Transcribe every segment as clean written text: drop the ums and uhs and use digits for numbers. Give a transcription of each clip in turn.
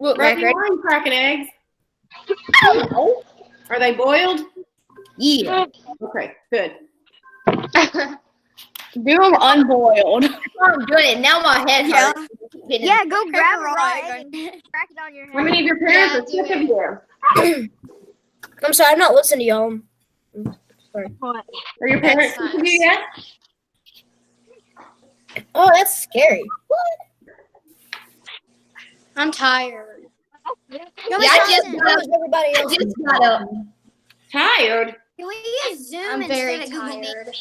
Look, Ready? Rosie, why are you cracking eggs? Oh, Are they boiled? yeah. Okay, good. Do them unboiled. I'm doing it. Now my head hurts. Yeah, go grab a raw egg and crack it on your head. How many of your parents are sick of you? I'm sorry, I'm not listening to y'all. Sorry. What? Are your parents sick of you yet? Oh, that's scary. I'm tired. Everybody else just got up. Tired? Can we use Zoom I'm very instead of Google Meet? tired.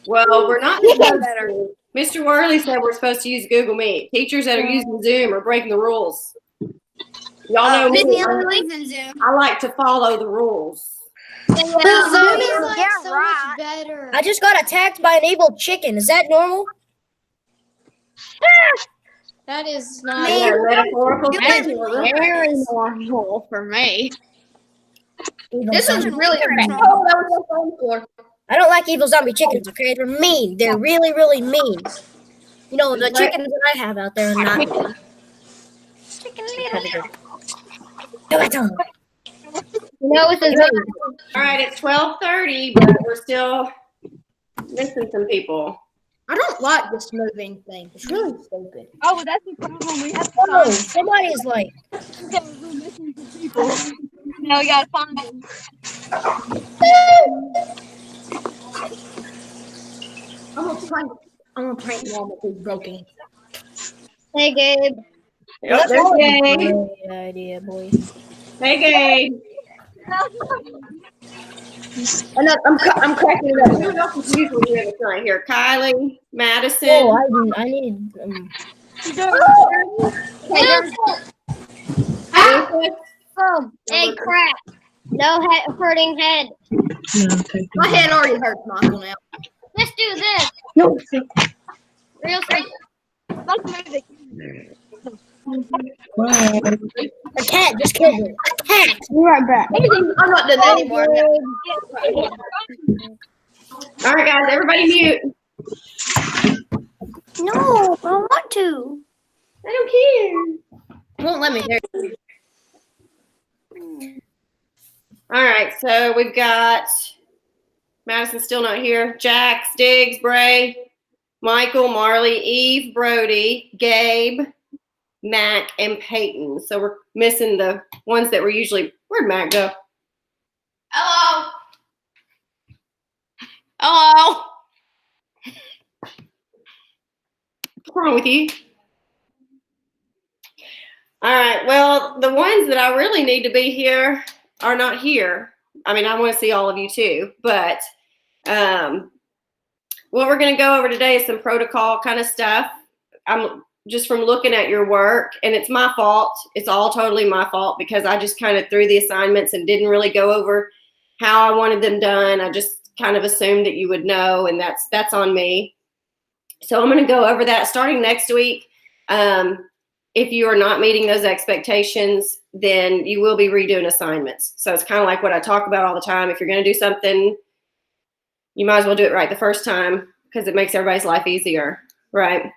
Well, we're not supposed better. to. Mr. Worley said we're supposed to use Google Meet. Teachers that are using Zoom are breaking the rules. Y'all know me. using Zoom. I like to follow the rules. Zoom is like Yeah, so right. much better. I just got attacked by an evil chicken. Is that normal? That is not. Yeah, metaphorical speaking. Very normal for me. This is really bad. Oh, that was so fun for. I don't like evil zombie chickens, okay? They're mean. They're really, really mean. You know, the chickens that I have out there are not mean. No, it's a All right, it's 12:30, but we're still missing some people. I don't like this moving thing. It's really stupid. Oh, that's the problem. We have to Oh, somebody's like. we're missing some people. Now we gotta find them. I'm gonna prank mom with this broken. Hey, Gabe. Yep, there's Gabe. Good idea, boy. Hey, Gabe. I'm cracking it up. Who else is usually here that's not here? Kylie, Madison. Oh, I need. Hey, crap. No hurting head. My head already hurts, Michael. Now. Let's do this. No. Real simple. A cat just killed me. A cat. Be right back. I'm not doing that anymore. All right, guys, everybody mute. No, I want to. I don't care. Won't let me. There. All right, so we've got Madison still not here. Jack, Stiggs, Bray, Michael, Marley, Eve, Brody, Gabe, Mac, and Peyton. So we're missing the ones that were usually. Where'd Mac go? Hello. Hello. What's wrong with you? All right, well, the ones that I really need to be here are not here. I mean, I want to see all of you too, but what we're going to go over today is some protocol kind of stuff. I'm just from looking at your work, and it's my fault. It's all totally my fault because I just kind of threw the assignments and didn't really go over how I wanted them done. I just kind of assumed that you would know, and that's on me. So I'm going to go over that starting next week. If you are not meeting those expectations, then you will be redoing assignments. So it's kind of like what I talk about all the time. If you're going to do something, you might as well do it right the first time because it makes everybody's life easier, right?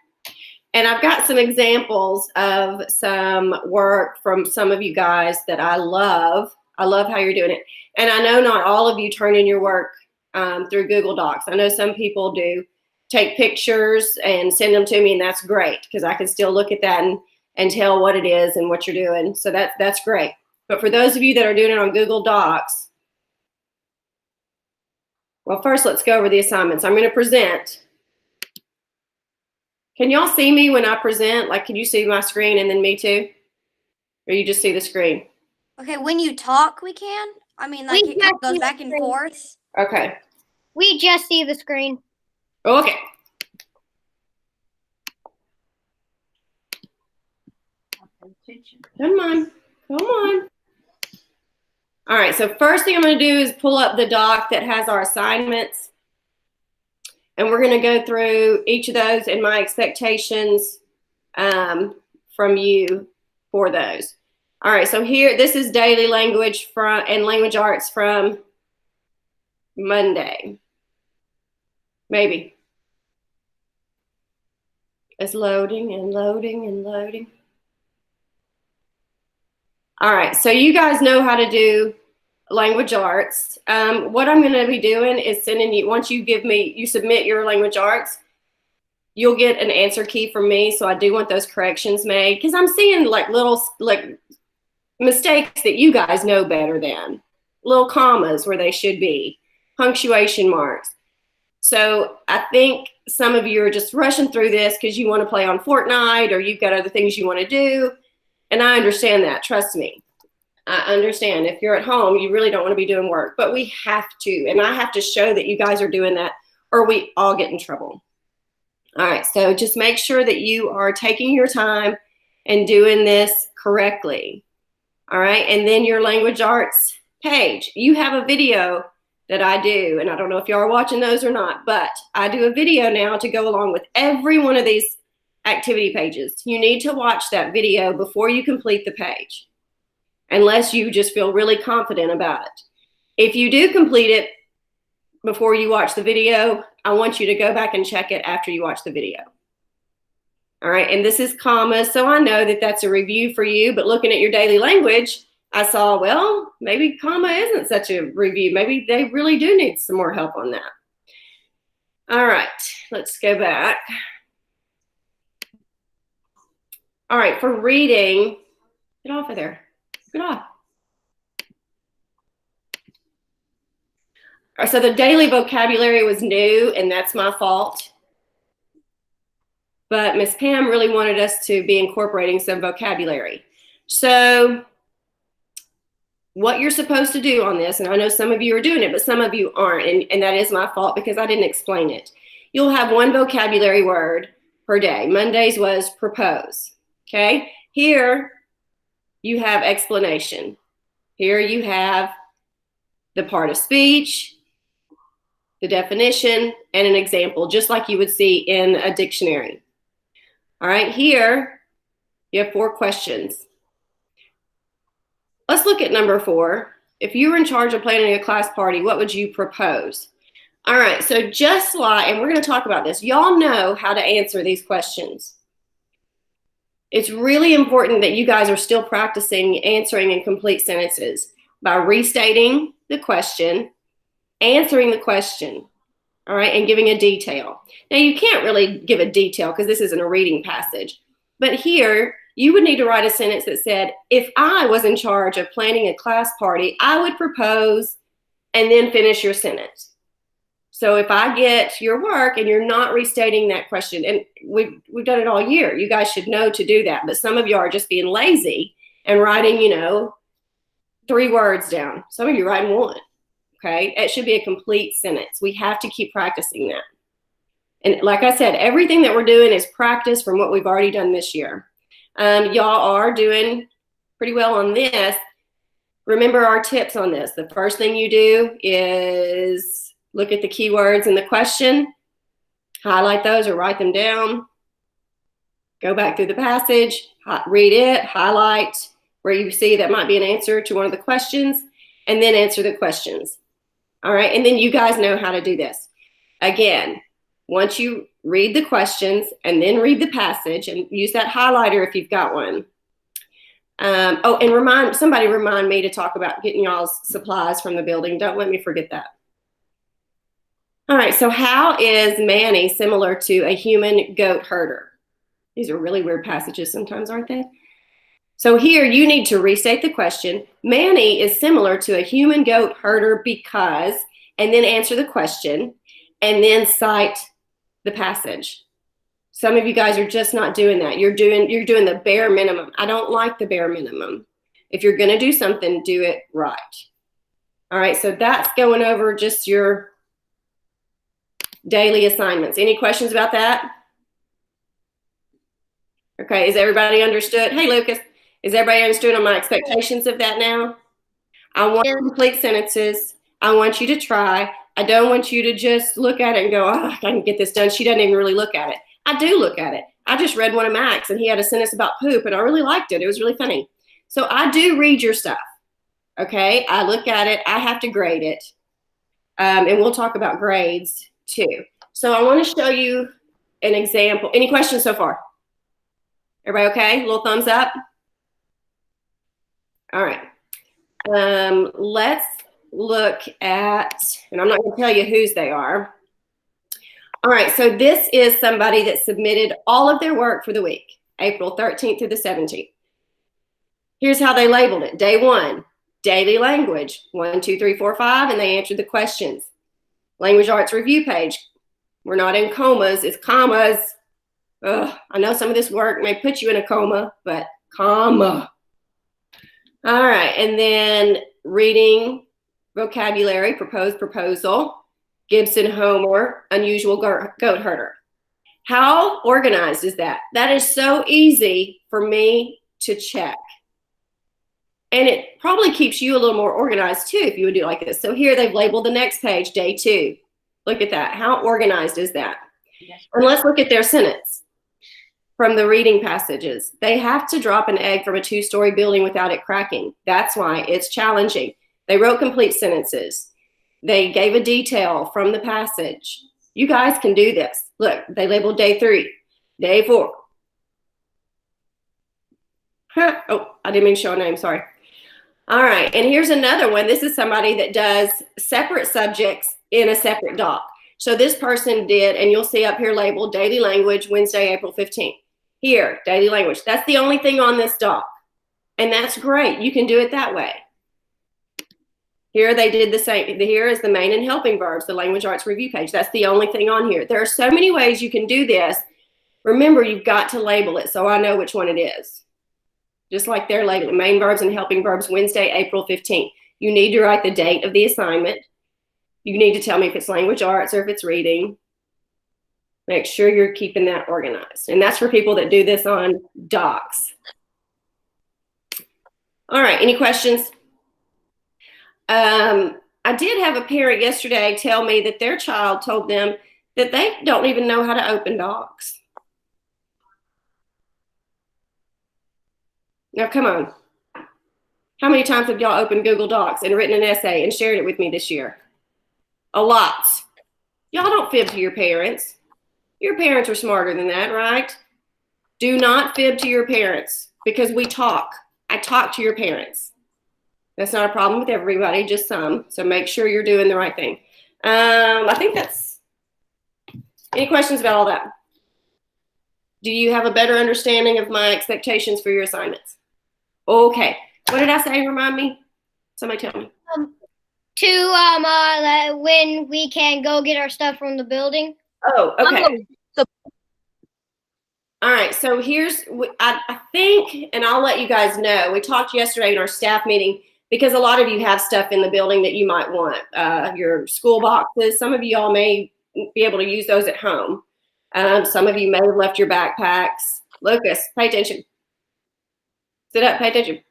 And I've got some examples of some work from some of you guys that I love. I love how you're doing it. And I know not all of you turn in your work through Google Docs. I know some people do take pictures and send them to me, and that's great because I can still look at that and tell what it is and what you're doing. So that's great. But for those of you that are doing it on Google Docs, well, first let's go over the assignments. I'm going to present. Can y'all see me when I present? Like, can you see my screen and then me too? Or you just see the screen? Okay, when you talk, we can. I mean, like it goes back and forth. Okay. We just see the screen. Okay. Come on. Come on. All right, so first thing I'm going to do is pull up the doc that has our assignments. And we're going to go through each of those and my expectations from you for those. All right, so here, this is daily language and language arts from Monday. Maybe. It's loading and loading and loading. All right, so you guys know how to do language arts. What I'm going to be doing is sending you, once you submit your language arts, you'll get an answer key from me. So I do want those corrections made because I'm seeing like little mistakes that you guys know better than. Little commas where they should be, punctuation marks. So I think some of you are just rushing through this because you want to play on Fortnite or you've got other things you want to do. And I understand that, trust me. I understand if you're at home, you really don't want to be doing work, but we have to. And I have to show that you guys are doing that or we all get in trouble. All right, so just make sure that you are taking your time and doing this correctly. All right, and then your language arts page. You have a video that I do, and I don't know if y'all are watching those or not, but I do a video now to go along with every one of these activity pages. You need to watch that video before you complete the page, unless you just feel really confident about it. If you do complete it before you watch the video, I want you to go back and check it after you watch the video. All right, and this is commas, so I know that that's a review for you, but looking at your daily language, I saw, well, maybe comma isn't such a review. Maybe they really do need some more help on that. All right, let's go back. All right, for reading, get off of there. Get off. All right, so the daily vocabulary was new, and that's my fault. But Miss Pam really wanted us to be incorporating some vocabulary. So what you're supposed to do on this, and I know some of you are doing it, but some of you aren't, and that is my fault because I didn't explain it. You'll have one vocabulary word per day. Monday's was propose, okay? Here you have explanation. Here you have the part of speech, the definition, and an example, just like you would see in a dictionary. All right, here you have 4 questions. Let's look at number 4. If you were in charge of planning a class party, what would you propose? All right, so just like, and we're going to talk about this, y'all know how to answer these questions. It's really important that you guys are still practicing answering in complete sentences by restating the question, answering the question, all right, and giving a detail. Now, you can't really give a detail because this isn't a reading passage, but here you would need to write a sentence that said, if I was in charge of planning a class party, I would propose, and then finish your sentence. So if I get your work and you're not restating that question, and we've done it all year, you guys should know to do that, but some of you are just being lazy and writing, 3 words down. Some of you writing 1. Okay, it should be a complete sentence. We have to keep practicing that. And like I said, everything that we're doing is practice from what we've already done this year. Y'all are doing pretty well on this. Remember our tips on this. The first thing you do is look at the keywords in the question, highlight those or write them down, go back through the passage, read it, highlight where you see that might be an answer to one of the questions, and then answer the questions. All right, and then you guys know how to do this. Again, once you read the questions and then read the passage and use that highlighter if you've got one. Oh, and somebody remind me to talk about getting y'all's supplies from the building. Don't let me forget that. All right, so how is Manny similar to a human goat herder? These are really weird passages sometimes, aren't they? So here you need to restate the question. Manny is similar to a human goat herder because, and then answer the question, and then cite the passage. Some of you guys are just not doing that. You're doing the bare minimum. I don't like the bare minimum. If you're going to do something, do it right. All right, so that's going over just your daily assignments. Any questions about that? Okay, is everybody understood? Hey, Lucas. Is everybody understood on my expectations of that now? I want complete sentences. I want you to try. I don't want you to just look at it and go, oh, I can get this done. She doesn't even really look at it. I do look at it. I just read one of Max, and he had a sentence about poop, and I really liked it. It was really funny. So I do read your stuff, okay? I look at it. I have to grade it, and we'll talk about grades too. So I want to show you an example. Any questions so far? Everybody okay? A little thumbs up? All right. Let's look at, and I'm not going to tell you whose they are. All right, so this is somebody that submitted all of their work for the week, April 13th through the 17th. Here's how they labeled it. Day 1, daily language, 1, 2, 3, 4, 5, and they answered the questions. Language arts review page. We're not in comas, it's commas. Ugh, I know some of this work may put you in a coma, but comma. All right, and then reading vocabulary, proposed proposal, Gibson Homer, unusual goat herder. How organized is that? That is so easy for me to check. And it probably keeps you a little more organized too if you would do it like this. So here they've labeled the next page, day 2. Look at that. How organized is that? And let's look at their sentence from the reading passages. They have to drop an egg from a 2-story building without it cracking. That's why it's challenging. They wrote complete sentences. They gave a detail from the passage. You guys can do this. Look, they labeled day 3, day 4. Oh, I didn't mean to show a name, sorry. All right, and here's another one. This is somebody that does separate subjects in a separate doc. So this person did, and you'll see up here labeled daily language, Wednesday, April 15th. Here, daily language. That's the only thing on this doc. And that's great. You can do it that way. Here they did the same. Here is the main and helping verbs, the language arts review page. That's the only thing on here. There are so many ways you can do this. Remember, you've got to label it so I know which one it is. Just like they're labeled main verbs and helping verbs, Wednesday, April 15th. You need to write the date of the assignment. You need to tell me if it's language arts or if it's reading. Make sure you're keeping that organized. And that's for people that do this on docs. All right, any questions? I did have a parent yesterday tell me that their child told them that they don't even know how to open docs. Now, come on. How many times have y'all opened Google Docs and written an essay and shared it with me this year? A lot. Y'all don't fib to your parents. Your parents are smarter than that, right? Do not fib to your parents because we talk. I talk to your parents. That's not a problem with everybody, just some. So make sure you're doing the right thing. I think that's, any questions about all that? Do you have a better understanding of my expectations for your assignments? Okay. What did I say? Remind me. Somebody tell me. When we can go get our stuff from the building. Oh, okay. All right. So here's, I think, and I'll let you guys know, we talked yesterday in our staff meeting because a lot of you have stuff in the building that you might want. Your school boxes. Some of you all may be able to use those at home. Some of you may have left your backpacks. Lucas, pay attention. Sit up, pay attention.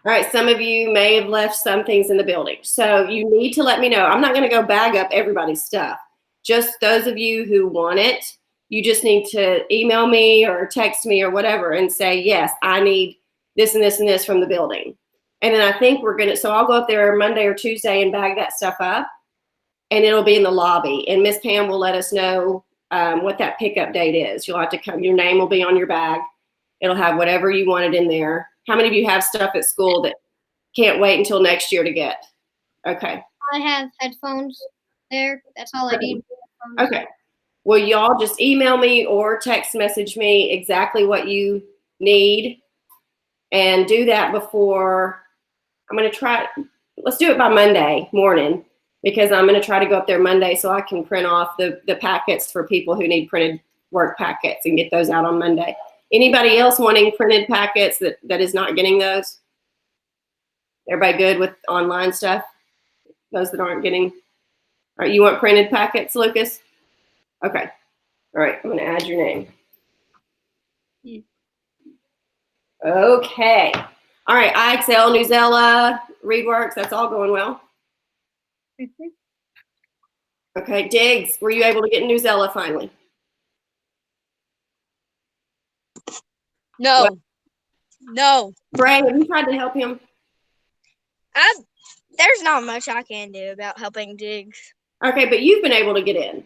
All right, some of you may have left some things in the building. So you need to let me know. I'm not going to go bag up everybody's stuff. Just those of you who want it, you just need to email me or text me or whatever and say, yes, I need this and this and this from the building. And then I think we're going to, so I'll go up there Monday or Tuesday and bag that stuff up. And it'll be in the lobby. And Miss Pam will let us know what that pickup date is. You'll have to come. Your name will be on your bag. It'll have whatever you wanted in there. How many of you have stuff at school that can't wait until next year to get? Okay. I have headphones there. That's all I need. Okay. Well, y'all just email me or text message me exactly what you need and do that before. I'm going to try. Let's do it by Monday morning because I'm going to try to go up there Monday so I can print off the packets for people who need printed work packets and get those out on Monday. Anybody else wanting printed packets that is not getting those? Everybody good with online stuff? Those that aren't getting? All right, you want printed packets, Lucas? Okay. All right, I'm going to add your name. Okay. All right, IXL, Newsella, ReadWorks, that's all going well? Okay, Diggs, were you able to get Newsella finally? No. What? No. Bray, have you tried to help him? There's not much I can do about helping Diggs. Okay, but you've been able to get in.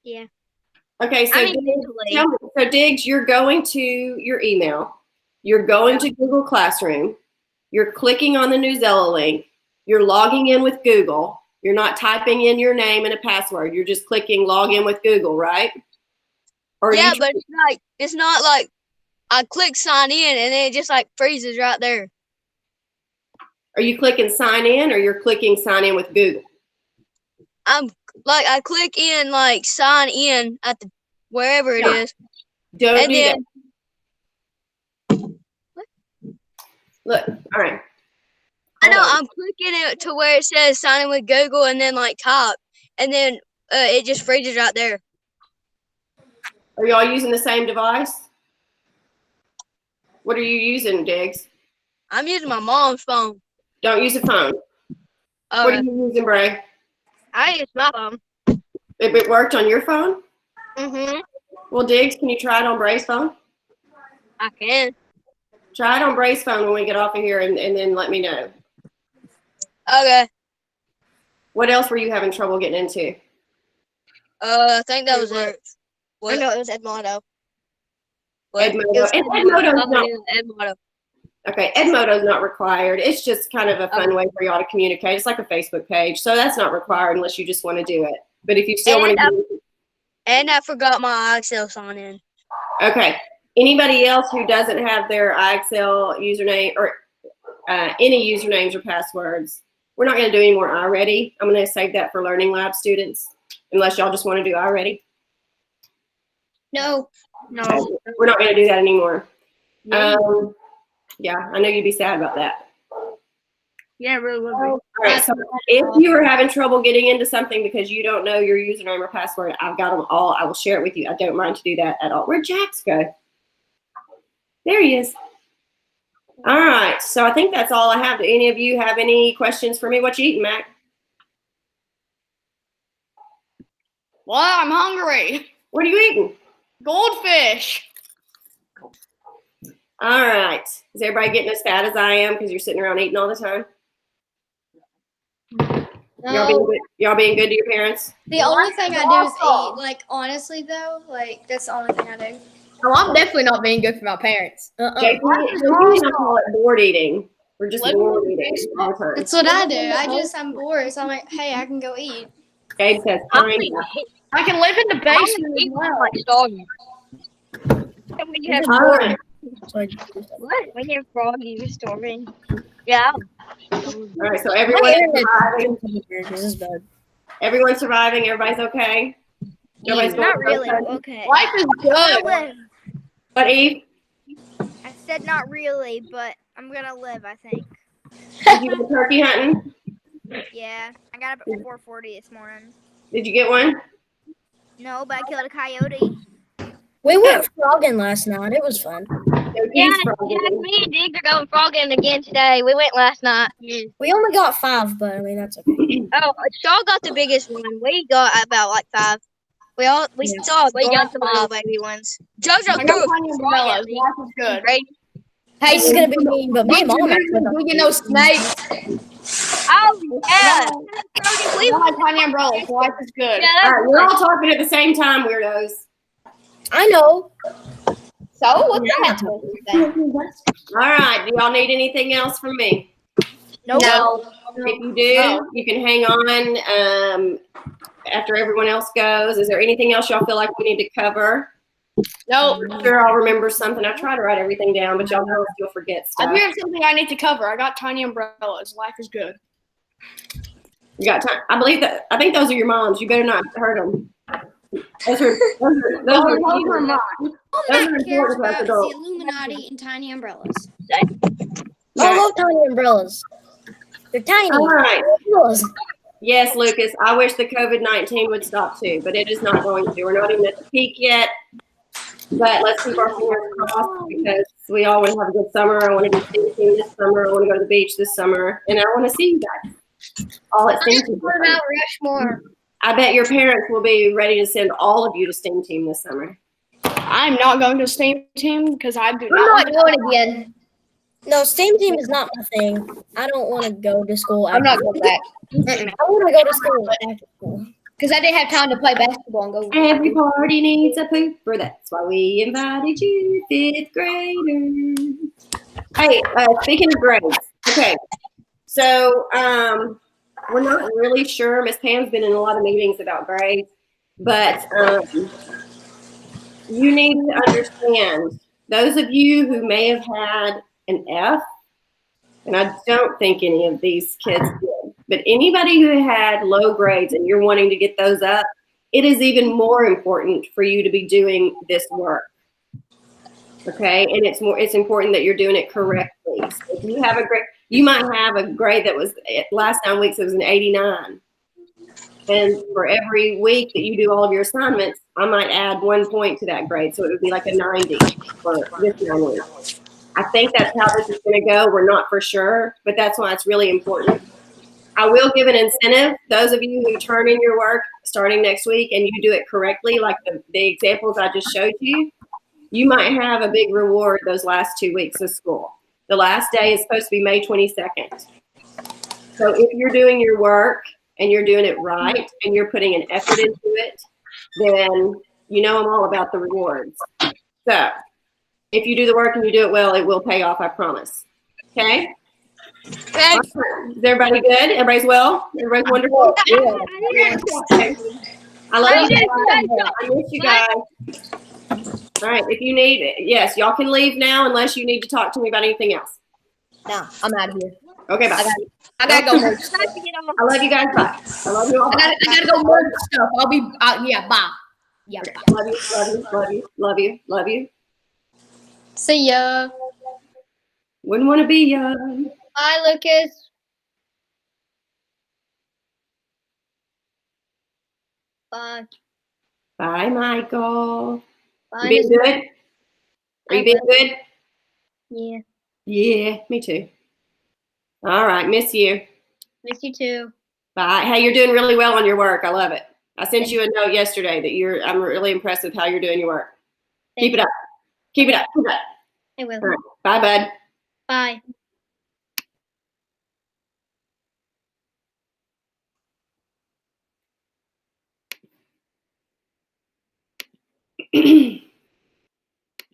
Yeah. Okay, so, mentally. Diggs, you're going to your email. You're going to Google Classroom. You're clicking on the Newsella link. You're logging in with Google. You're not typing in your name and a password. You're just clicking log in with Google, right? Or Yeah, but it's not like I click sign in and then it just like freezes right there. are you clicking sign in or you're clicking sign in with Google? I'm like I click in like sign in at the wherever it is. Don't And do then that. Look, all right. I know Hold on. I'm clicking it to where it says sign in with Google and then like type and then it just freezes right there. Are y'all using the same device? What are you using, Diggs? I'm using my mom's phone. Don't use a phone. What are you using, Bray? I use my phone. If it worked on your phone? Mhm. Well, Diggs, can you try it on Bray's phone? I can. Try it on Bray's phone when we get off of here and then let me know. Okay. What else were you having trouble getting into? I think that was it. I know it was Edmodo. What? Edmodo. And Edmodo's not, Edmodo. okay, Edmodo's not required. It's just kind of a fun way for y'all to communicate. It's like a Facebook page. So that's not required unless you just want to do it. But if you still want to do it. And I forgot my Excel sign in. Okay. Anybody else who doesn't have their iExcel username or any usernames or passwords, we're not going to do any more iReady. I'm going to save that for Learning Lab students, unless y'all just want to do iReady. No. Okay. We're not going to do that anymore. Yeah, I know you'd be sad about that. Yeah, it really would be. All right, so if you are having trouble getting into something because you don't know your username or password, I've got them all. I will share it with you. I don't mind to do that at all. Where'd Jax go? There he is. All right, so I think that's all I have. Do any of you have any questions for me? What you eating, Mac? Well, I'm hungry. What are you eating? Goldfish. All right. Is everybody getting as fat as I am because you're sitting around eating all the time? Y'all being good to your parents? The only thing I do is eat. Like, honestly, though, like, that's the only thing I do. Well, I'm definitely not being good for my parents. Jason, I call it bored eating. We're just bored eating all the time. That's what I do. I'm bored, so I'm like, hey, I can go eat. Gabe says, fine. I can live in the basement as well. Like Froggy. When you have All right. what? When you have Froggy, you're storming. Yeah. All right, so everyone's surviving. This is bad. Everyone's surviving. Everybody's okay. Everybody's Not doing really. okay? Okay. Life is good. But Eve, I said not really, but I'm gonna live, I think. did you go turkey hunting? Yeah. I got up at 4:40 this morning. Did you get one? No, but I killed a coyote. We went frogging last night. It was fun. Yeah, me and Diggs are going frogging again today. We went last night. We only got 5, but I mean that's okay. Oh, Shaw got the biggest one. We got about like 5. We saw some little baby ones. JoJo I threw got a plenty of umbrellas. Life is good. Great. Hey, this is gonna be mean, but me and Mom actually You know, snakes. Oh yeah. I like tiny umbrellas. Life is good. All right, we're all talking at the same time, weirdos. I know. So what's that? All right, do y'all need anything else from me? No. If you do, you can hang on after everyone else goes. Is there anything else y'all feel like we need to cover? No. I'm sure I'll remember something. I try to write everything down, but y'all know you'll forget I stuff. do have something I need to cover. I got tiny umbrellas. Life is good. You got time? I think those are your moms. You better not hurt them. Those are mine. All Those Matt are cares important to us about is the adults. Illuminati and tiny umbrellas. I love tiny umbrellas. They're tiny. All right. Umbrellas. Yes, Lucas, I wish the COVID-19 would stop too, but it is not going to. We're not even at the peak yet. But let's keep our fingers crossed because we all want to have a good summer. I want to be stinking this summer. I want to go to the beach this summer. And I want to see you guys all at Steam Team. What about Rushmore? I bet your parents will be ready to send all of you to Steam Team this summer. I'm not going to Steam Team because I do I'm not. not going again. No, STEAM team is not my thing. I don't want to go to school. I'm not going back I want to go to school after school. Because I didn't have time to play basketball and go. Every party needs a pooper. That's why we invited you, 5th graders. Hey, speaking of grades, Okay. So we're not really sure. Miss Pam's been in a lot of meetings about grades, but you need to understand, those of you who may have had an F, and I don't think any of these kids did, but anybody who had low grades and you're wanting to get those up, it is even more important for you to be doing this work. Okay, and it's important that you're doing it correctly. So if you have a grade, you might have a grade that was, last 9 weeks it was an 89. And for every week that you do all of your assignments, I might add 1 point to that grade. So it would be like a 90 for this 9 weeks. I think that's how this is going to go. We're not for sure, but that's why it's really important. I will give an incentive. Those of you who turn in your work starting next week and you do it correctly, like the examples I just showed you, you might have a big reward those last 2 weeks of school. The last day is supposed to be May 22nd. So if you're doing your work and you're doing it right and you're putting an effort into it, then you know I'm all about the rewards. So if you do the work and you do it well, it will pay off, I promise. Okay? Okay. Is everybody good? Everybody's well? Everybody's wonderful? Okay. I love you guys. I miss you guys. All right, if you need, yes, y'all can leave now unless you need to talk to me about anything else. No, I'm out of here. Okay, bye. I gotta go merge. I love you guys. Bye. I love you all. I gotta go merge stuff. I'll be out. Yeah, bye. Yeah. Bye. Love you, love you, love you, love you, love you. See ya. Wouldn't want to be young. Bye, Lucas. Bye. Bye, Michael. Bye. You being Miss- good? Are you being good? Yeah. Yeah, me too. All right, miss you. Miss you too. Bye. Hey, you're doing really well on your work. I love it. I sent you a note yesterday that I'm really impressed with how you're doing your work. Keep it up. Keep it up. Keep it up. I will. All right. Bye, bud. Bye.